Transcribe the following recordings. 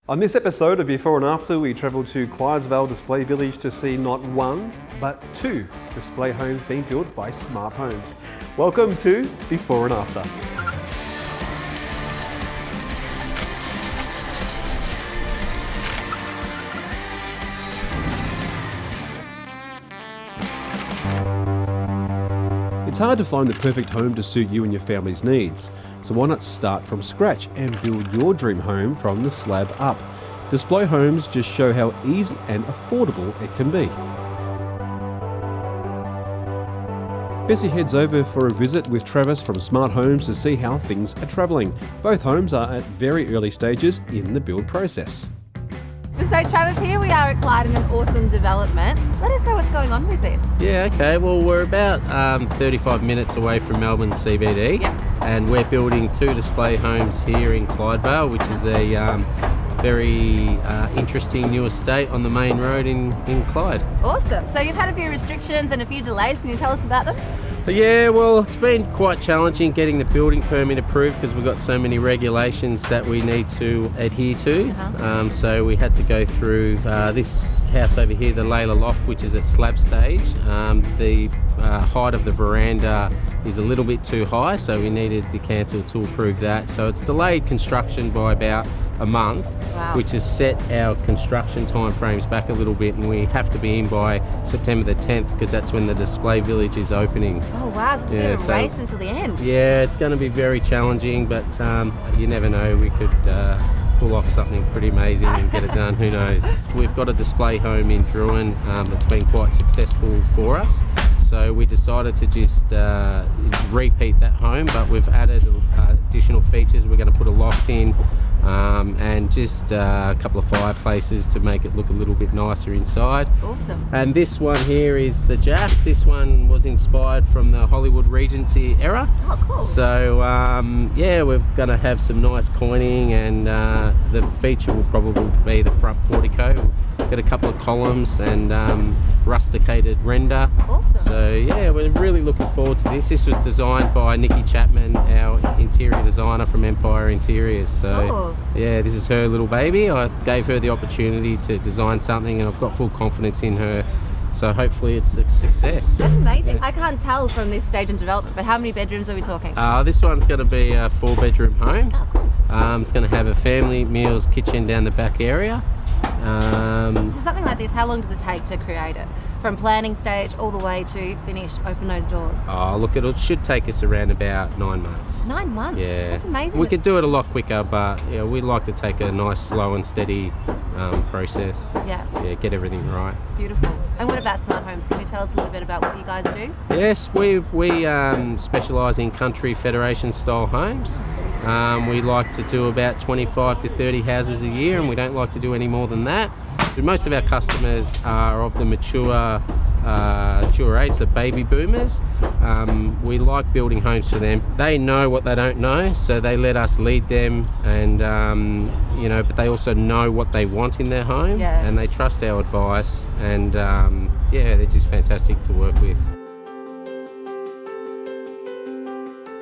On this episode of Before and After, we travel to Clydesvale Display Village to see not one, but two display homes being built by Smart Homes. Welcome to Before and After. It's hard to find the perfect home to suit you and your family's needs, so why not start from scratch and build your dream home from the slab up? Display homes just show how easy and affordable it can be. Bessie heads over for a visit with Travis from Smart Homes to see how things are travelling. Both homes are at very early stages in the build process. So Travis, here we are at Clyde in an awesome development. Let us know what's going on with this. Yeah, okay. Well, we're about 35 minutes away from Melbourne CBD, and we're building two display homes here in Clydevale, which is a very interesting new estate on the main road in Clyde. Awesome. So you've had a few restrictions and a few delays. Can you tell us about them? Yeah, well, it's been quite challenging getting the building permit approved because we've got so many regulations that we need to adhere to. So we had to go through this house over here, the Laila Loft, which is at slab stage. The height of the veranda is a little bit too high, so we needed the council to approve that. So it's delayed construction by about a month, which has set our construction time frames back a little bit, and we have to be in by September the 10th because that's when the display village is opening. Oh wow, so it's been a race until the end. Yeah, it's going to be very challenging, but you never know, we could pull off something pretty amazing and get it done, who knows. We've got a display home in Druin that's been quite successful for us. So we decided to just repeat that home, but we've added additional features. We're going to put a loft in and just a couple of fireplaces to make it look a little bit nicer inside. Awesome. And this one here is the Jack. This one was inspired from the Hollywood Regency era. Oh, cool. So yeah, we're going to have some nice coining, and the feature will probably be the front portico. Got a couple of columns and rusticated render. Awesome. So yeah, we're really looking forward to this. This was designed by Nicky Chapman, our interior designer from Empire Interiors. So yeah, this is her little baby. I gave her the opportunity to design something, and I've got full confidence in her. So hopefully it's a success. That's amazing. I can't tell from this stage in development, but how many bedrooms are we talking? This one's going to be a 4-bedroom home. Oh, cool. It's going to have a family meals kitchen down the back area. For something like this, how long does it take to create it? From planning stage all the way to finish, open those doors? Oh, look, it should take us around about 9 months. 9 months? Yeah. That's amazing. We could do it a lot quicker, but yeah, we like to take a nice, slow and steady process. Yeah, get everything right. Beautiful. And what about Smart Homes? Can you tell us a little bit about what you guys do? Yes, we specialise in country federation style homes. We like to do about 25 to 30 houses a year, and we don't like to do any more than that. Most of our customers are of the mature age, the baby boomers. We like building homes for them. They know what they don't know, so they let us lead them, and but they also know what they want in their home, and they trust our advice, and they're just fantastic to work with.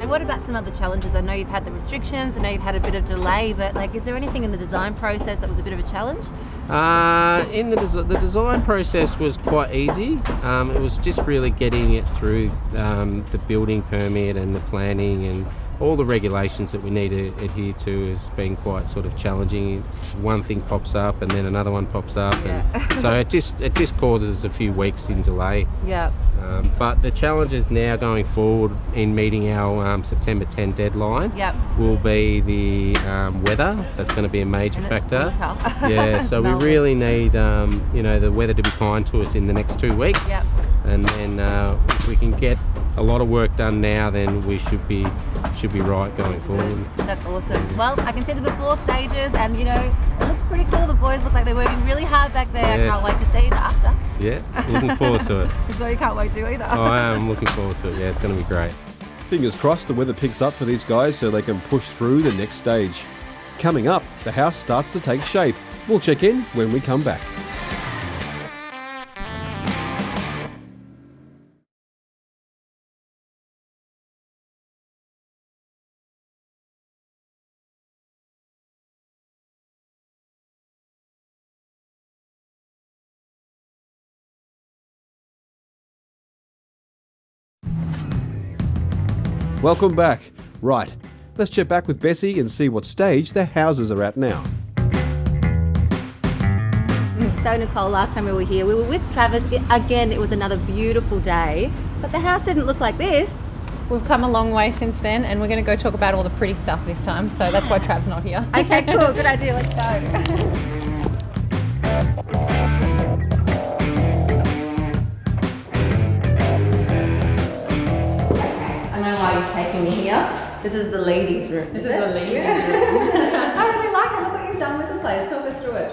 And what about some other challenges? I know you've had the restrictions, I know you've had a bit of delay, but is there anything in the design process that was a bit of a challenge? The design process was quite easy. It was just really getting it through the building permit and the planning and all the regulations that we need to adhere to has been quite sort of challenging. One thing pops up and then another one pops up, and so it just causes a few weeks in delay. Yeah. But the challenges now going forward in meeting our September 10 deadline will be the weather. That's going to be a major factor. Yeah, so we really need the weather to be kind to us in the next 2 weeks. Yep. And then if we can get a lot of work done now, then we should be right going forward. That's awesome. Well, I can see the before stages, and it looks pretty cool. The boys look like they're working really hard back there. Yes. I can't wait to see the after. Yeah, looking forward to it. I'm sure you can't wait to either. I am looking forward to it. Yeah, it's going to be great. Fingers crossed the weather picks up for these guys so they can push through the next stage. Coming up, the house starts to take shape. We'll check in when we come back. Welcome back. Right, let's check back with Bessie and see what stage their houses are at now. So Nicole, last time we were here, we were with Travis. Again, it was another beautiful day, but the house didn't look like this. We've come a long way since then, and we're going to go talk about all the pretty stuff this time, so that's why Trav's not here. Okay, cool, good idea, let's go. I know why you're taking me here. This is the ladies' room. This is the ladies' room. I really like it. Look what you've done with the place. Talk us through it.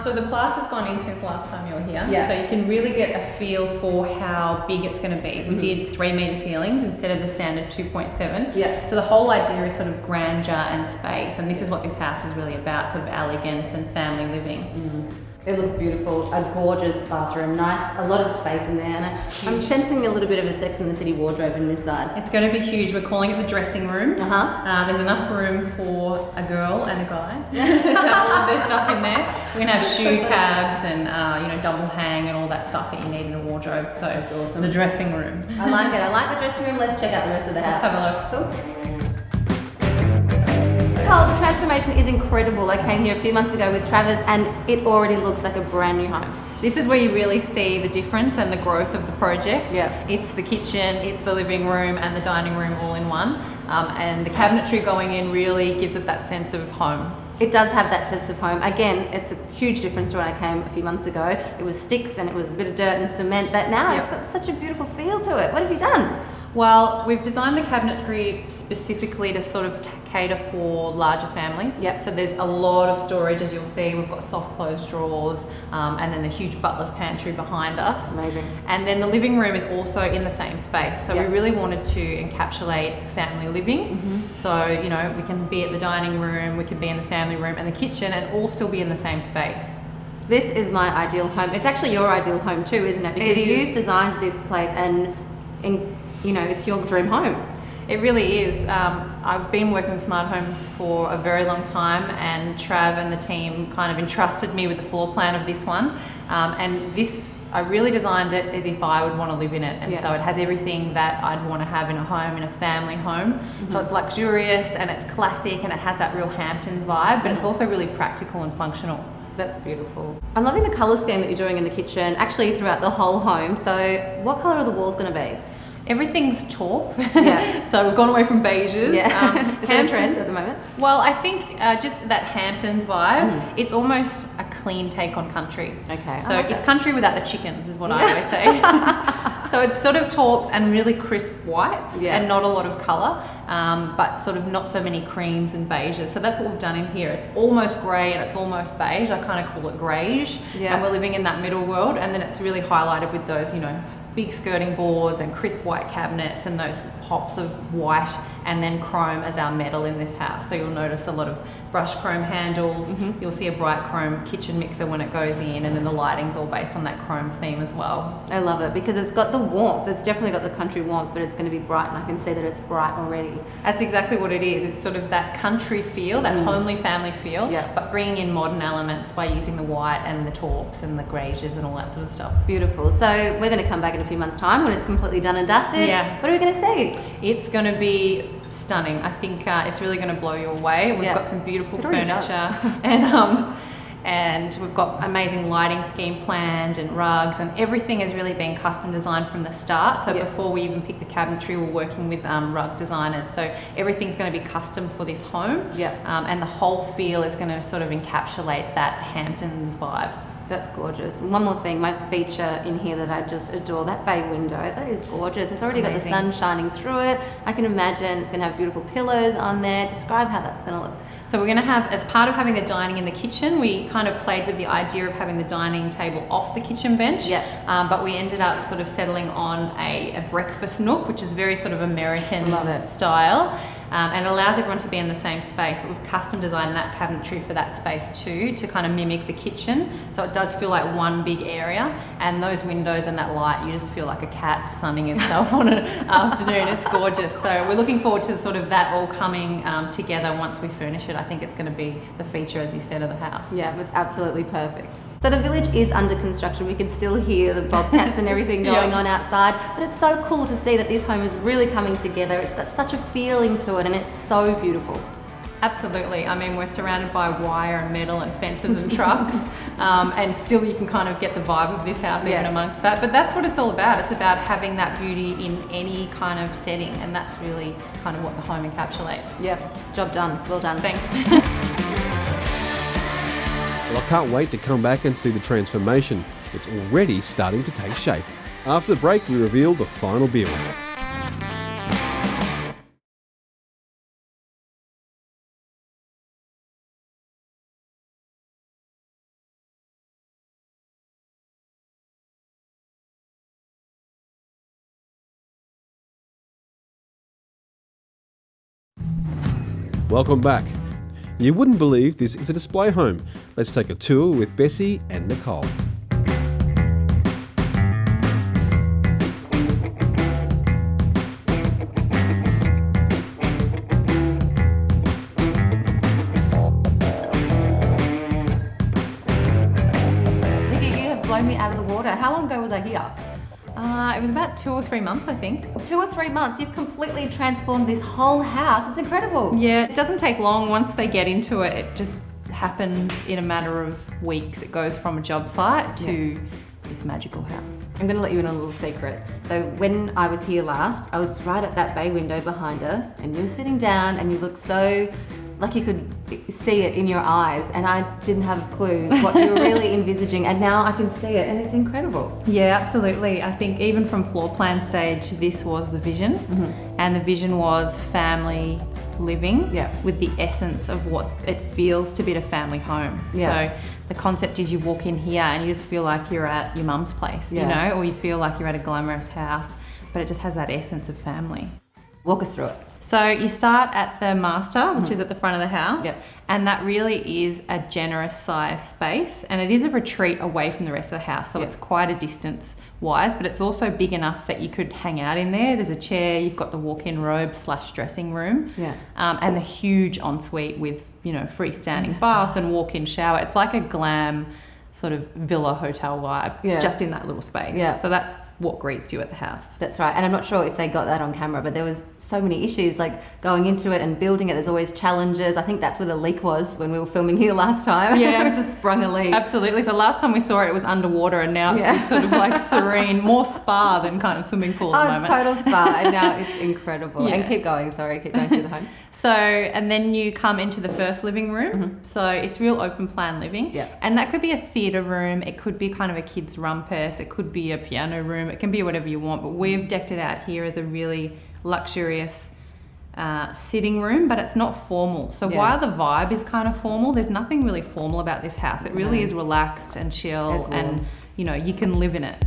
So the plaster's gone in since last time you were here. Yeah. So you can really get a feel for how big it's going to be. We did 3 metre ceilings instead of the standard 2.7. Yeah. So the whole idea is sort of grandeur and space, and this is what this house is really about, sort of elegance and family living. It looks beautiful, a gorgeous bathroom, nice, a lot of space in there, and I'm sensing a little bit of a Sex and the City wardrobe in this side. It's going to be huge. We're calling it the dressing room. Uh-huh. There's enough room for a girl and a guy to have all of their stuff in there. We're going to have shoe cabs and double hang and all that stuff that you need in a wardrobe. So that's awesome. The dressing room. I like it. I like the dressing room. Let's check out the rest of the house. Let's have a look. Cool. Oh, the transformation is incredible. I came here a few months ago with Travis and it already looks like a brand new home. This is where you really see the difference and the growth of the project. Yeah. It's the kitchen, it's the living room and the dining room all in one. And the cabinetry going in really gives it that sense of home. It does have that sense of home. Again, it's a huge difference to when I came a few months ago. It was sticks and it was a bit of dirt and cement, but now It's got such a beautiful feel to it. What have you done? Well, we've designed the cabinetry specifically to sort of cater for larger families. Yep. So there's a lot of storage, as you'll see. We've got soft closed drawers and then the huge butler's pantry behind us. Amazing. And then the living room is also in the same space. So we really wanted to encapsulate family living. So, we can be at the dining room, we can be in the family room and the kitchen and all still be in the same space. This is my ideal home. It's actually your ideal home too, isn't it? Because you've designed this place and it's your dream home. It really is. I've been working with smart homes for a very long time, and Trav and the team kind of entrusted me with the floor plan of this one. And this, I really designed it as if I would want to live in it. And so it has everything that I'd want to have in a home, in a family home. So it's luxurious and it's classic and it has that real Hamptons vibe, but it's also really practical and functional. That's beautiful. I'm loving the colour scheme that you're doing in the kitchen, actually throughout the whole home. So what colour are the walls going to be? Everything's taupe. Yeah. So we've gone away from beiges. Yeah. Is it a trend at the moment? Well, I think just that Hamptons vibe, it's almost a clean take on country. Okay. So it's country without the chickens is what I always say. So it's sort of taupes and really crisp whites and not a lot of colour, but sort of not so many creams and beiges. So that's what we've done in here. It's almost grey and it's almost beige. I kind of call it greige. Yeah. And we're living in that middle world, and then it's really highlighted with those, big skirting boards and crisp white cabinets and those pops of white and then chrome as our metal in this house. So you'll notice a lot of brushed chrome handles. You'll see a bright chrome kitchen mixer when it goes in, and then the lighting's all based on that chrome theme as well. I love it because it's got the warmth. It's definitely got the country warmth, but it's going to be bright, and I can see that it's bright already. That's exactly what it is. It's sort of that country feel, that homely family feel, but bringing in modern elements by using the white and the taupes and the greiges and all that sort of stuff. Beautiful. So we're going to come back in a few months' time when it's completely done and dusted. Yeah. What are we going to see? It's going to be stunning. I think it's really going to blow you away. We've got some beautiful furniture and we've got amazing lighting scheme planned and rugs, and everything has really been custom designed from the start. So before we even pick the cabinetry, we're working with rug designers. So everything's going to be custom for this home. And the whole feel is going to sort of encapsulate that Hamptons vibe. That's gorgeous. One more thing, my feature in here that I just adore, that bay window, that is gorgeous. It's already got the sun shining through it. I can imagine it's going to have beautiful pillows on there. Describe how that's going to look. So we're going to have, as part of having the dining in the kitchen, we kind of played with the idea of having the dining table off the kitchen bench. But we ended up sort of settling on a breakfast nook, which is very sort of American style. and it allows everyone to be in the same space, but we've custom designed that cabinetry for that space too, to kind of mimic the kitchen, so it does feel like one big area, and those windows and that light, you just feel like a cat sunning itself on an afternoon. It's gorgeous. So we're looking forward to sort of that all coming together once we furnish it. I think it's going to be the feature, as you said, of the house. Yeah, it was absolutely perfect. So the village is under construction. We can still hear the bobcats and everything going on outside, but it's so cool to see that this home is really coming together. It's got such a feeling to it, and it's so beautiful. Absolutely. I mean, we're surrounded by wire and metal and fences and trucks, and still you can kind of get the vibe of this house even amongst that. But that's what it's all about. It's about having that beauty in any kind of setting, and that's really kind of what the home encapsulates. Yeah, job done. Well done. Thanks. Well, I can't wait to come back and see the transformation. It's already starting to take shape. After the break, we reveal the final build. Welcome back. You wouldn't believe this is a display home. Let's take a tour with Bessie and Nicole. Nicky, you have blown me out of the water. How long ago was I here? It was about 2 or 3 months, I think. 2 or 3 months. You've completely transformed this whole house. It's incredible. Yeah, it doesn't take long. Once they get into it, it just happens in a matter of weeks. It goes from a job site to this magical house. I'm going to let you in on a little secret. So when I was here last, I was right at that bay window behind us, and you were sitting down and you looked so like you could see it in your eyes, and I didn't have a clue what you were really envisaging, and now I can see it, and it's incredible. Yeah, absolutely. I think even from floor plan stage, this was the vision, and the vision was family living with the essence of what it feels to be a family home. So the concept is you walk in here and you just feel like you're at your mum's place, you know, or you feel like you're at a glamorous house, but it just has that essence of family. Walk us through it. So you start at the master, which is at the front of the house, and that really is a generous size space, and it is a retreat away from the rest of the house, so it's quite a distance wise, but it's also big enough that you could hang out in there. There's a chair, you've got the walk-in robe / dressing room, and the huge ensuite with, you know, freestanding bath and walk-in shower. It's like a glam sort of villa hotel vibe, just in that little space. So that's what greets you at the house. That's right. And I'm not sure if they got that on camera, but there was so many issues, like going into it and building it. There's always challenges. I think that's where the leak was when we were filming here last time. Yeah. It just sprung a leak. Absolutely. So last time we saw it, it was underwater, and now it's sort of like serene, more spa than kind of swimming pool at the moment. Total spa. And now it's incredible. And keep going through the home. So, and then you come into the first living room. So it's real open plan living. And that could be a theatre room. It could be kind of a kid's rumpus. It could be a piano room. It can be whatever you want. But we've decked it out here as a really luxurious sitting room, but it's not formal. So while the vibe is kind of formal, there's nothing really formal about this house. It really is relaxed and chill, and, you know, you can live in it.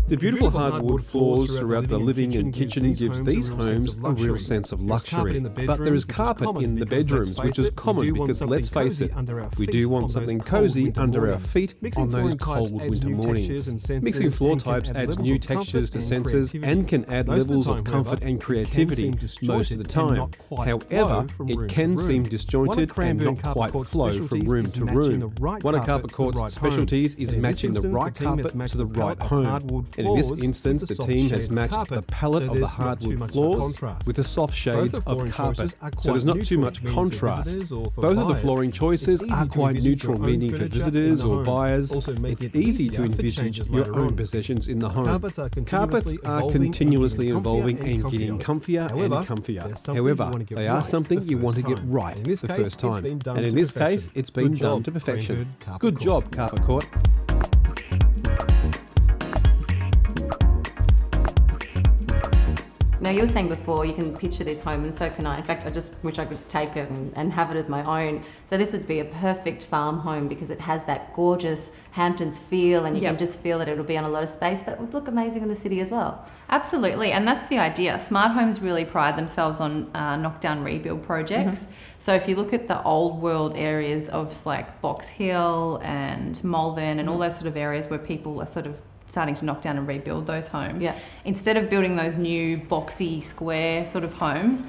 The beautiful hardwood floors throughout the living and kitchen gives these homes a real sense of luxury. But there is carpet in the bedrooms, which is common because, let's face it, we do want something cosy under our feet on those cold winter mornings. Mixing floor types adds new textures to senses and can add levels of comfort and creativity most of the time. However, it can seem disjointed and not quite flow from room to room. One of Carpet Court's specialties is matching the right carpet to the right home. And in this instance, the team has matched the palette of the hardwood floors with the soft shades of carpet, so there's not too much contrast. Both of the flooring choices are quite neutral, meaning for visitors or buyers, it's easy to envisage your own possessions in the home. Carpets are continuously evolving and getting comfier and comfier. However, they are something you want to get right the first time. And in this case, it's been done to perfection. Good job, Carpet Court. Now you were saying before, you can picture this home, and so can I. In fact, I just wish I could take it and have it as my own. So this would be a perfect farm home because it has that gorgeous Hamptons feel, and you can just feel that it'll be on a lot of space, but it would look amazing in the city as well. Absolutely, and that's the idea. Smart homes really pride themselves on knockdown rebuild projects. So if you look at the old world areas of like Box Hill and Malvern and all those sort of areas where people are sort of starting to knock down and rebuild those homes, instead of building those new boxy square sort of homes,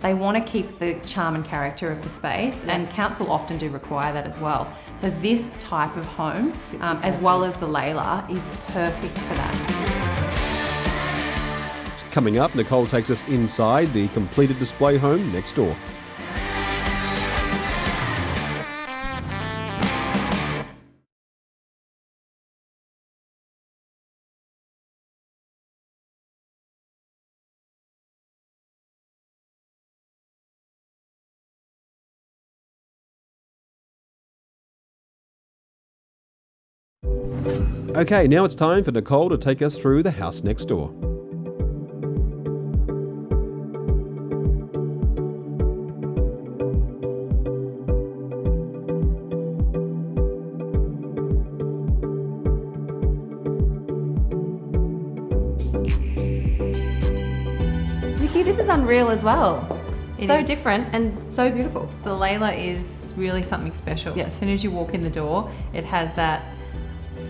they want to keep the charm and character of the space, and council often do require that as well. So this type of home, as well as the Laila, is perfect for that. Coming up, Nicole takes us inside the completed display home next door. Okay, now it's time for Nicole to take us through the house next door. Nikki, this is unreal as well. It So is. different and so beautiful. The Laila is really something special. Yeah. As soon as you walk in the door, it has that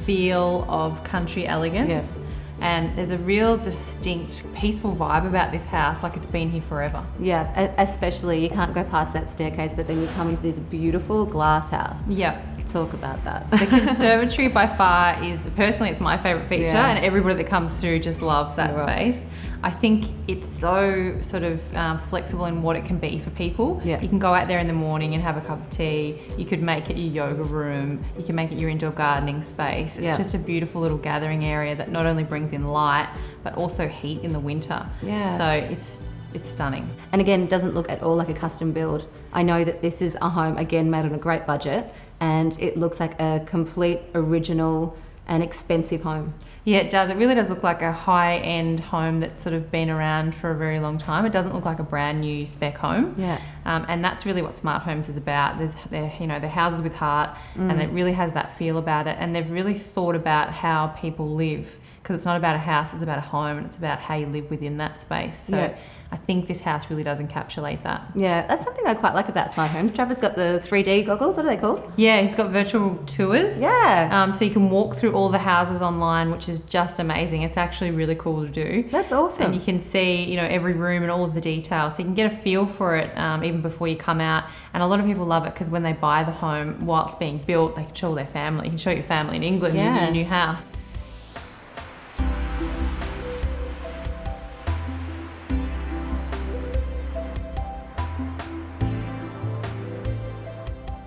feel of country elegance. Yes. And there's a real distinct, peaceful vibe about this house, like it's been here forever. Yeah, especially you can't go past that staircase, but then you come into this beautiful glass house. Yeah. Talk about that. The conservatory by far is, personally, it's my favourite feature, Yeah. and everybody that comes through just loves that Right. space. I think it's so sort of flexible in what it can be for people. Yeah. You can go out there in the morning and have a cup of tea. You could make it your yoga room. You can make it your indoor gardening space. It's Yeah. just a beautiful little gathering area that not only brings in light, but also heat in the winter. Yeah. So it's stunning. And again, it doesn't look at all like a custom build. I know that this is a home, again, made on a great budget, and it looks like a complete original and expensive home. Yeah, it does. It really does look like a high-end home that's sort of been around for a very long time. It doesn't look like a brand new spec home. Yeah. And that's really what smart homes is about. They're houses with heart, and it really has that feel about it. And they've really thought about how people live, because it's not about a house, it's about a home, and it's about how you live within that space. So Yeah. I think this house really does encapsulate that. Yeah, that's something I quite like about smart homes. Trevor's got the 3D goggles. What are they called? Yeah, he's got virtual tours. Yeah. So you can walk through all the houses online, which is just amazing. It's actually really cool to do. That's awesome. And you can see, every room and all of the details. So you can get a feel for it even before you come out. And a lot of people love it because when they buy the home while it's being built, they can show their family. You can show your family in England in your new house.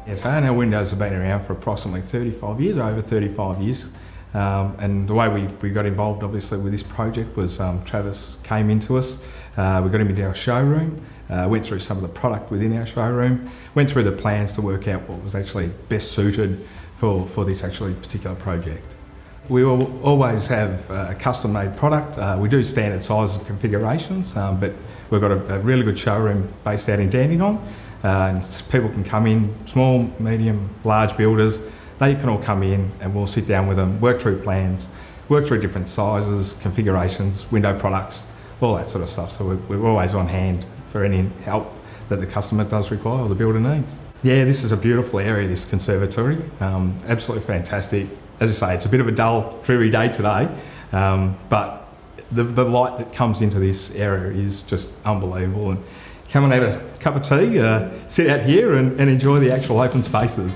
Yes, our windows have been around for approximately 35 years, over 35 years. And the way we got involved obviously with this project was Travis came into us, we got him into our showroom, went through some of the product within our showroom, went through the plans to work out what was actually best suited for this actually particular project. We will always have a custom-made product. We do standard sizes and configurations, but we've got a really good showroom based out in Dandenong. And people can come in, small, medium, large builders, they can all come in and we'll sit down with them, work through plans, work through different sizes, configurations, window products, all that sort of stuff. So we're always on hand for any help that the customer does require or the builder needs. Yeah, this is a beautiful area, this conservatory, absolutely fantastic. As I say, it's a bit of a dull, dreary day today, but the light that comes into this area is just unbelievable. And come and have a cup of tea, sit out here and enjoy the actual open spaces.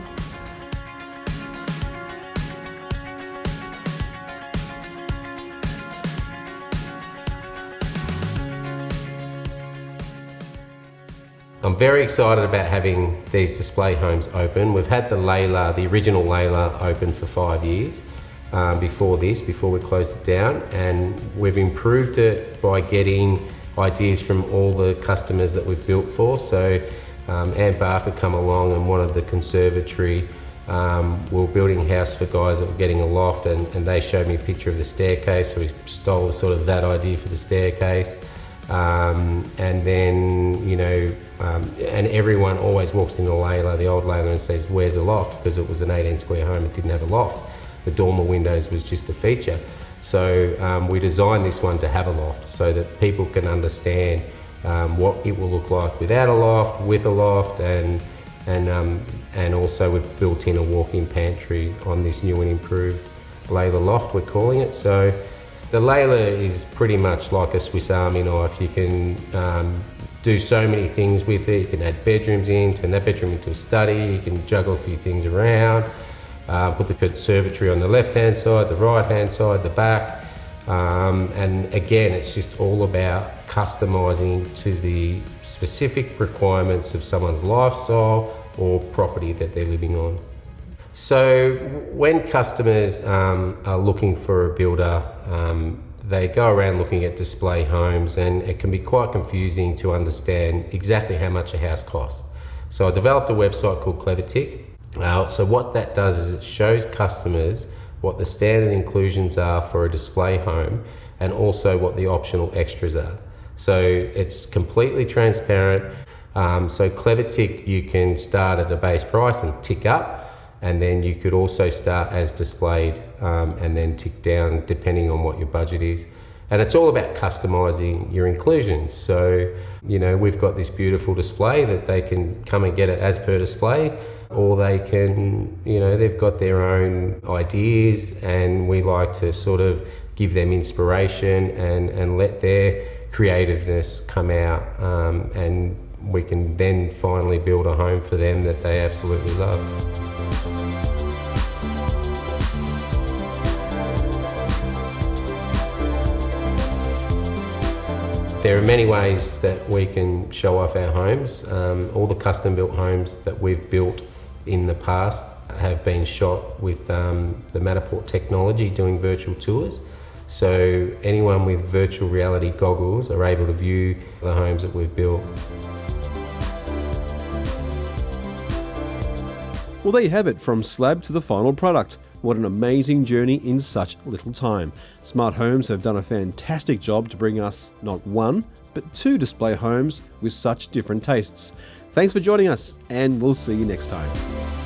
I'm very excited about having these display homes open. We've had the Laila, the original Laila, open for 5 years before we closed it down, and we've improved it by getting ideas from all the customers that we've built for. So Ann Barker come along and wanted the conservatory. We were building a house for guys that were getting a loft, and they showed me a picture of the staircase, so we stole sort of that idea for the staircase. And then, and everyone always walks into Laila, the old Laila, and says, where's the loft? Because it was an 18 square home, it didn't have a loft. The dormer windows was just a feature. So we designed this one to have a loft so that people can understand what it will look like without a loft, with a loft, and also we've built in a walk-in pantry on this new and improved Laila Loft, we're calling it. So the Laila is pretty much like a Swiss Army knife. You can do so many things with it. You can add bedrooms in, turn that bedroom into a study, you can juggle a few things around, put the conservatory on the left-hand side, the right-hand side, the back. And again, it's just all about customising to the specific requirements of someone's lifestyle or property that they're living on. So when customers are looking for a builder, they go around looking at display homes, and it can be quite confusing to understand exactly how much a house costs. So I developed a website called CleverTick. So what that does is it shows customers what the standard inclusions are for a display home and also what the optional extras are. So it's completely transparent. So CleverTick, you can start at a base price and tick up, and then you could also start as displayed and then tick down depending on what your budget is. And it's all about customising your inclusions. So, we've got this beautiful display that they can come and get it as per display, or they can, they've got their own ideas, and we like to sort of give them inspiration and let their creativeness come out, and we can then finally build a home for them that they absolutely love. There are many ways that we can show off our homes. All the custom built homes that we've built in the past have been shot with the Matterport technology doing virtual tours. So anyone with virtual reality goggles are able to view the homes that we've built. Well, there you have it, from slab to the final product. What an amazing journey in such little time. Smart Homes have done a fantastic job to bring us not one, but two display homes with such different tastes. Thanks for joining us, and we'll see you next time.